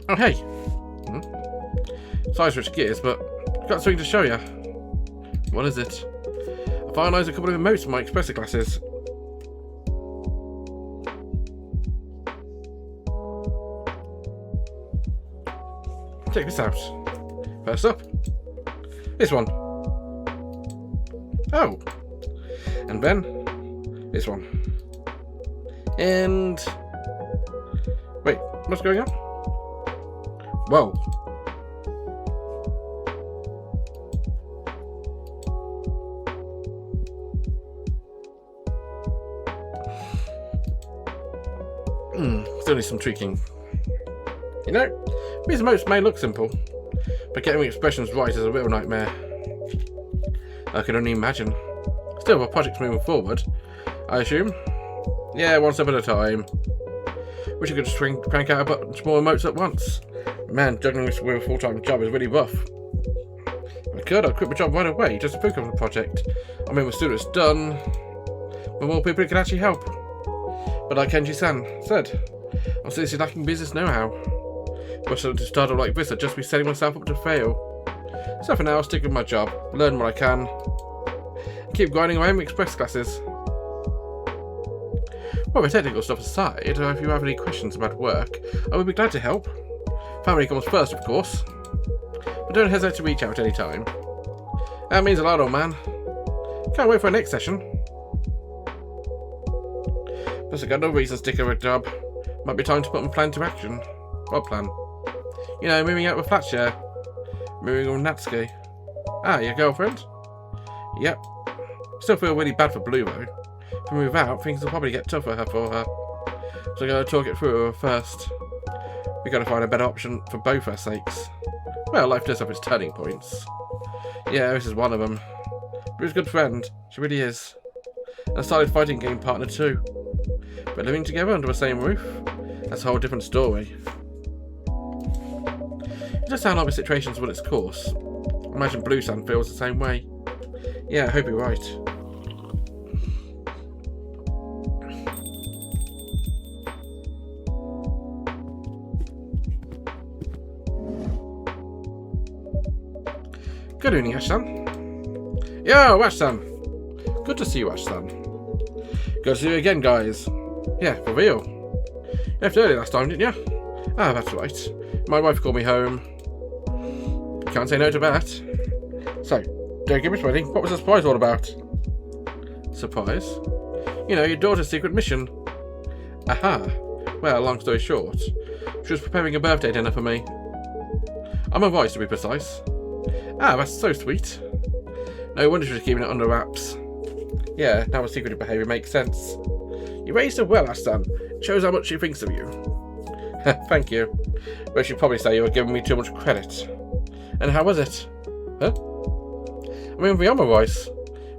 Oh, hey. Sorry to switch gears, but I've got something to show you. What is it? I finalised a couple of emotes for my espresso glasses. Check this out. First up, this one. Oh. And then, this one. And... wait, what's going on? Whoa. Still need some tweaking. You know, these emotes may look simple, but getting the expressions right is a real nightmare. I can only imagine. Still, our project's moving forward, I assume. Yeah, one step at a time. Wish I could just crank out a bunch more emotes at once. Man, juggling this with a full-time job is really rough. If I could, I'd quit my job right away just to focus on the project. I mean, the sooner it's done, the more people can actually help. But like Kenji-san said, I'm seriously lacking business know-how. But to start off like this, I'd just be setting myself up to fail. So for now, I'll stick with my job, learn what I can, and keep grinding away my express classes. Well, the technical stuff aside, if you have any questions about work, I would be glad to help. Family comes first, of course. But don't hesitate to reach out any time. That means a lot, old man. Can't wait for our next session. Plus, I got no reason to stick with a job. Might be time to put my plan to action. What plan? You know, moving out with Fudce, yeah. Moving on Natsuki. Ah, your girlfriend? Yep. Still feel really bad for Blue, though. If we move out, things will probably get tougher for her. So I gotta talk it through with her first. We gotta find a better option for both our sakes. Well, life does have its turning points. Yeah, this is one of them. Blue's a good friend. She really is. And a solid fighting game partner, too. But living together under the same roof? That's a whole different story. It does sound like the situation's run its course. I imagine Blue-san feels the same way. Yeah, I hope you're right. Good evening, Ash-san. Yo, Ash-san. Good to see you, Ash-san. Good to see you again, guys. Yeah, for real. You left early last time, didn't you? Ah, that's right. My wife called me home. Can't say no to that. So, don't give me sweating. What was the surprise all about? Surprise? You know, your daughter's secret mission. Aha. Well, long story short, she was preparing a birthday dinner for me. I'm a voice, to be precise. Ah, that's so sweet. No wonder she was keeping it under wraps. Yeah, now her secretive behaviour makes sense. You raised her well, Ash-san. It shows how much she thinks of you. Thank you. But she'd probably say you were giving me too much credit. And how was it? Huh? I mean, the armor rice.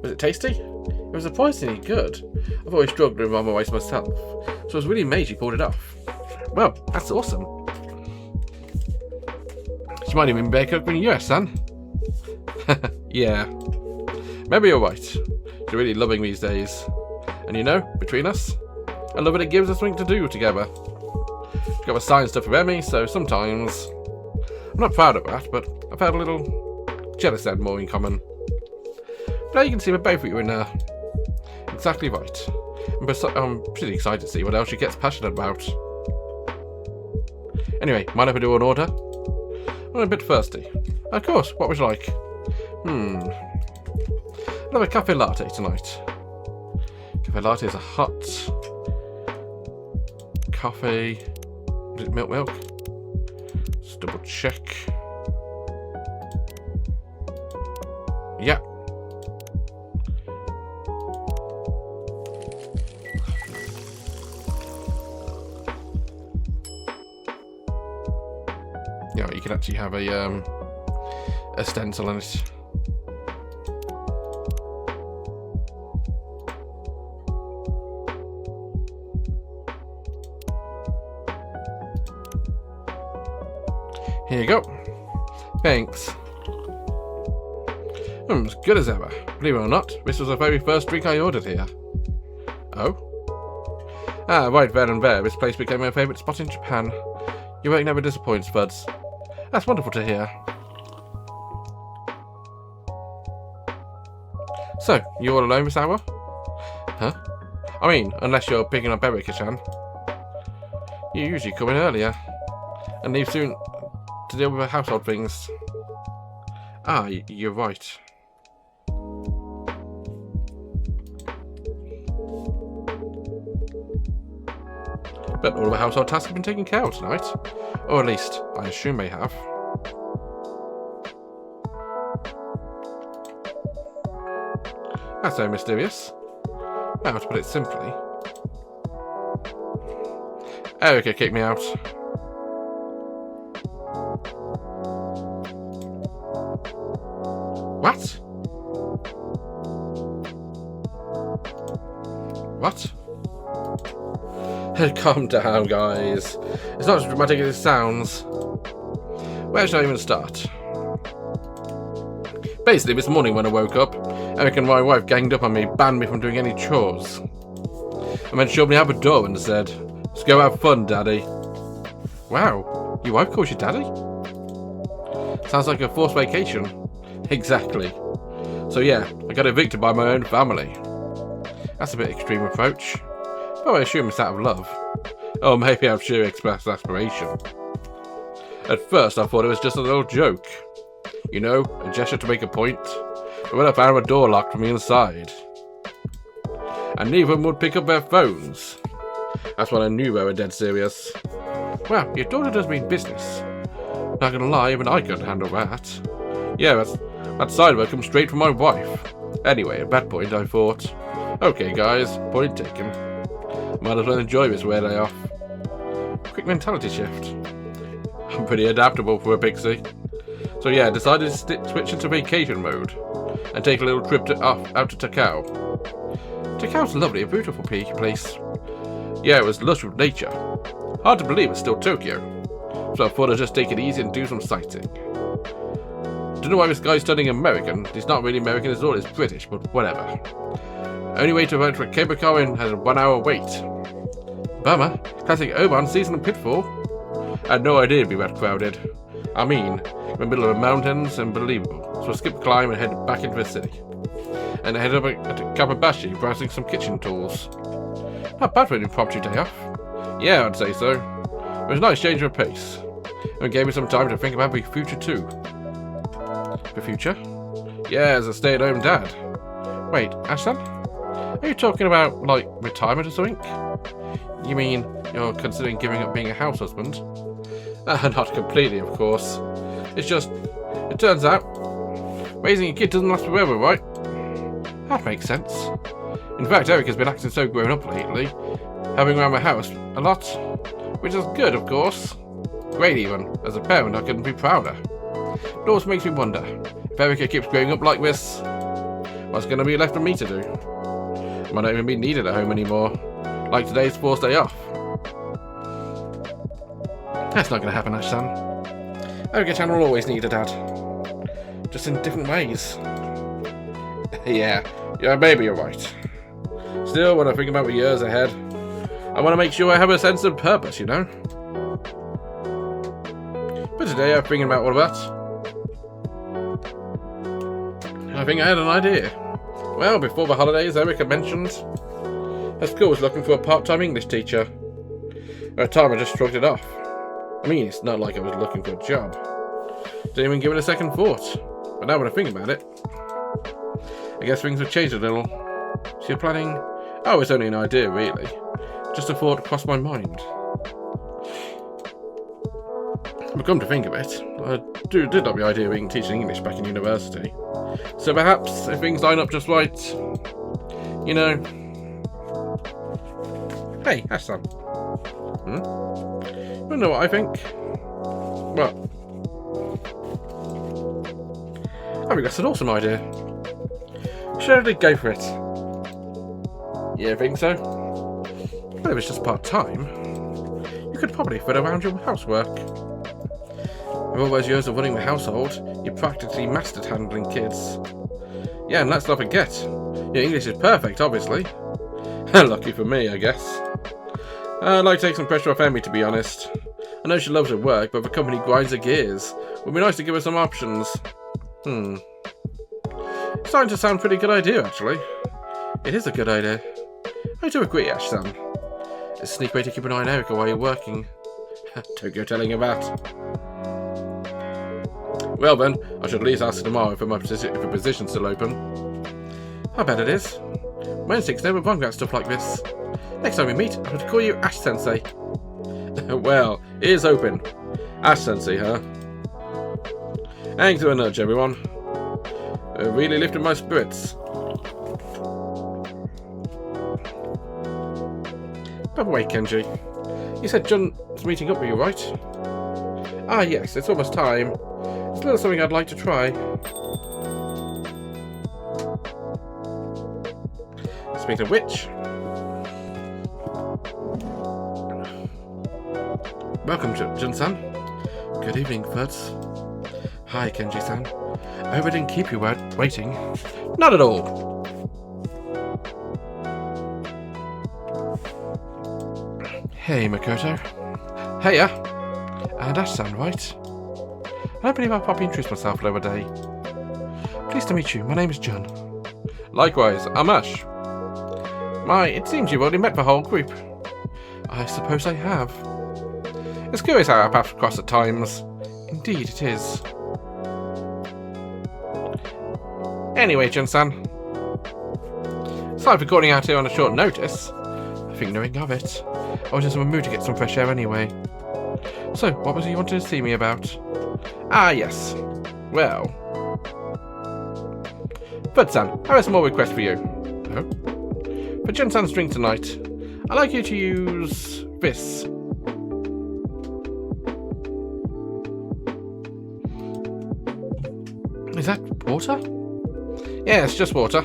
Was it tasty? It was surprisingly good. I've always struggled with armor rice myself, so I was really amazed she pulled it off. Well, that's awesome. She might even be better cook than you, Ash-san. Yeah. Maybe you're right. She's really loving these days. And you know, between us, I love that it gives us something to do together. She's got the science stuff with Emmy, so sometimes... I'm not proud of that, but I've had a little jealous and more in common. But now you can see we're both of you in there. Exactly right. I'm pretty excited to see what else she gets passionate about. Anyway, mind if I do an order? I'm a bit thirsty. Of course, what would you like? I'll have a cafe latte tonight. Cafe latte is a hot coffee. Is it milk? Let's double check. Yeah. Yeah, you can actually have a stencil on it. Here you go. Thanks. As good as ever. Believe it or not, this was the very first drink I ordered here. Oh? Ah, right then and there, this place became my favourite spot in Japan. Your work never disappoints, Fudce. That's wonderful to hear. So, you all alone this hour? Huh? I mean, unless you're picking up Erica-chan. You usually come in earlier and leave soon to deal with household things. Ah, you're right. But all the household tasks have been taken care of tonight. Or at least, I assume they have. That's so mysterious. Well, to put it simply, Erica kicked me out. What? What? Calm down, guys. It's not as dramatic as it sounds. Where should I even start? Basically, this morning when I woke up, Eric and my wife ganged up on me, banned me from doing any chores, and then showed me out the door and said, "Let's go have fun, Daddy." Wow, your wife calls you Daddy? Sounds like a forced vacation. Exactly. So yeah, I got evicted by my own family. That's a bit extreme approach. But I assume it's out of love. Or maybe I've sheer expressed aspiration. At first I thought it was just a little joke. You know, a gesture to make a point. But when I found the door locked from the inside, and neither of them would pick up their phones, that's when I knew they were dead serious. Well, your daughter does mean business. Not gonna lie, even I couldn't handle that. Yeah, that side of her comes straight from my wife. Anyway, at that point I thought, okay guys, point taken. Might as well enjoy this weird day off. Quick mentality shift. I'm pretty adaptable for a pixie. So yeah, decided to switch into vacation mode and take a little trip out to Takao. Takao's lovely, a beautiful place. Yeah, it was lush with nature. Hard to believe it's still Tokyo. So I thought I'd just take it easy and do some sightseeing. Don't know why this guy's studying American. He's not really American at all, he's British, but whatever. Only way to rent for a cable car in has a 1 hour wait. Bummer. Classic Oban seasonal pitfall. I had no idea it'd be that crowded. I mean, in the middle of the mountains, unbelievable. So I skipped the climb and headed back into the city. And I headed up to Kababashi, browsing some kitchen tools. Not bad for an impromptu day off. Yeah, I'd say so. It was a nice change of pace. And it gave me some time to think about the future too. The future? Yeah, as a stay-at-home dad. Wait, Ashton? Are you talking about, like, retirement or something? You mean you're considering giving up being a house husband? Not completely, of course. It's just, it turns out, raising a kid doesn't last forever, right? That makes sense. In fact, Eric has been acting so grown up lately, having around the house a lot, which is good, of course. Great even. As a parent, I couldn't be prouder. It also makes me wonder, if Erica keeps growing up like this, what's going to be left for me to do? I might not even be needed at home anymore, like today's forced day off. That's not going to happen, Ash-san. Erica-chan will always need a dad. Just in different ways. Yeah, maybe you're right. Still, when I think about the years ahead, I want to make sure I have a sense of purpose, you know? But today I'm thinking about all of that. I think I had an idea. Well, before the holidays, Erica mentioned her school was looking for a part-time English teacher. At the time, I just shrugged it off. I mean, it's not like I was looking for a job. Didn't even give it a second thought. But now when I think about it, I guess things have changed a little. So you're planning... Oh, it's only an idea, really. Just a thought crossed my mind. But come to think of it, I did like the idea of being teaching English back in university. So perhaps, if things line up just right, you know... Hey, Hassan. You know what I think? What? I think that's an awesome idea. Should I go for it? Yeah, I think so. Well, if it's just part-time, you could probably fit around your housework. With all those years of running the household, you practically mastered handling kids. Yeah, and let's not forget, your English is perfect, obviously. Lucky for me, I guess. I'd like to take some pressure off Emmy, to be honest. know she loves her work, but the company grinds her gears. Would be nice to give her some options. It's starting to sound a pretty good idea, actually. It is a good idea. I do agree, Ash-san. It's a sneak way to keep an eye on Erica while you're working. Don't go telling her that. Well then, I should at least ask her tomorrow if her position's still open. I bet it is. My instincts never wrong about stuff like this. Next time we meet, I should call you Ash-sensei. Well, it is open. Ash-sensei, huh? Thanks for a nudge, everyone. Really lifted my spirits. By the way, Kenji, you said Jun's meeting up with you, right? Ah, yes, it's almost time. It's a little something I'd like to try. Speaking of which, welcome, Jun-san. Good evening, Fudce. Hi, Kenji-san. I hope I didn't keep you waiting. Not at all. Hey, Makoto. Heya. And Ash-san, right? I don't believe I'll probably introduce myself the other day. Pleased to meet you. My name is Jun. Likewise, I'm Ash. It seems you've already met the whole group. I suppose I have. It's curious how our paths cross at times. Indeed, it is. Anyway, Jun-san. Sorry for calling out here on a short notice. I think knowing of it, I was just in a mood to get some fresh air anyway. So, what was it you wanted to see me about? Ah, yes. Well. Fudce-san, I have a small request for you. Oh? For Jun-san's drink tonight, I'd like you to use this. Is that water? Yes, just water.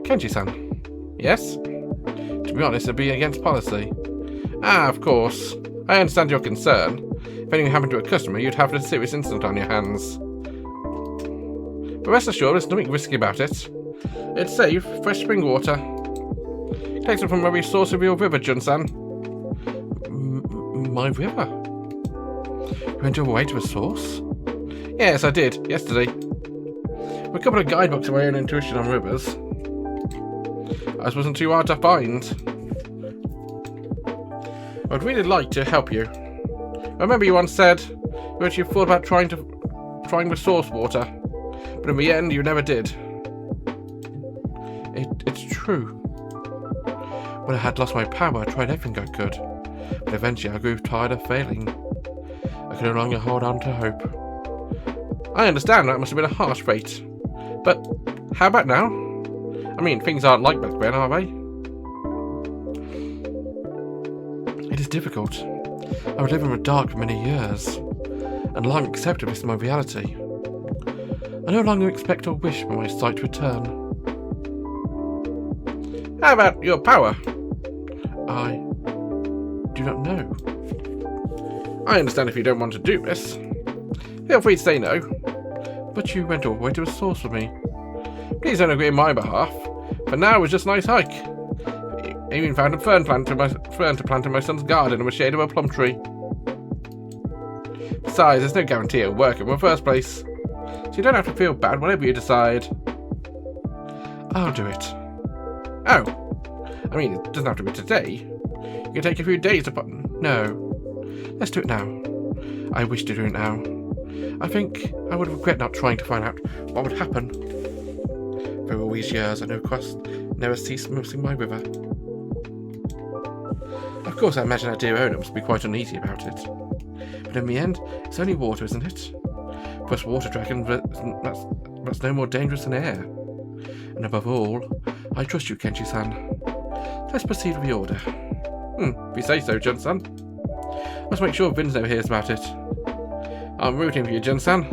Kenji-san. Yes? To be honest, it'd be against policy. Ah, of course. I understand your concern. If anything happened to a customer, you'd have a serious incident on your hands. But rest assured, there's nothing risky about it. It's safe, fresh spring water. Takes it from a source of your river, Jun-san. My river? You went all the way to a source? Yes, I did, yesterday. With a couple of guidebooks of my own intuition on rivers. Ours wasn't too hard to find. I'd really like to help you. I remember you once said you actually thought about trying with source water, but in the end you never did. It's true. When I had lost my power, I tried everything I could, but eventually I grew tired of failing. I could no longer hold on to hope. I understand that must have been a harsh fate, but how about now? I mean, things aren't like back then, are they? It is difficult. I would live in the dark for many years, and long accepted this as my reality. I no longer expect or wish for my sight to return. How about your power? I do not know. I understand if you don't want to do this. Feel free to say no. But you went all the way to a source with me. Please don't agree on my behalf. For now, it was just a nice hike. I even found a fern to plant in my son's garden in the shade of a plum tree. Besides, there's no guarantee it'll work in the first place. So you don't have to feel bad whatever you decide. I'll do it. Oh. I mean, it doesn't have to be today. It can take a few days to put... No. Let's do it now. I wish to do it now. I think I would regret not trying to find out what would happen. For all these years, I never ceased missing my river. Of course, I imagine our dear owner must be quite uneasy about it. But in the end, it's only water, isn't it? Plus water dragon, that's no more dangerous than air. And above all, I trust you, Kenji-san. Let's proceed with the order. If you say so, Jun-san. Let's make sure Vince never hears about it. I'm rooting for you, Jun-san.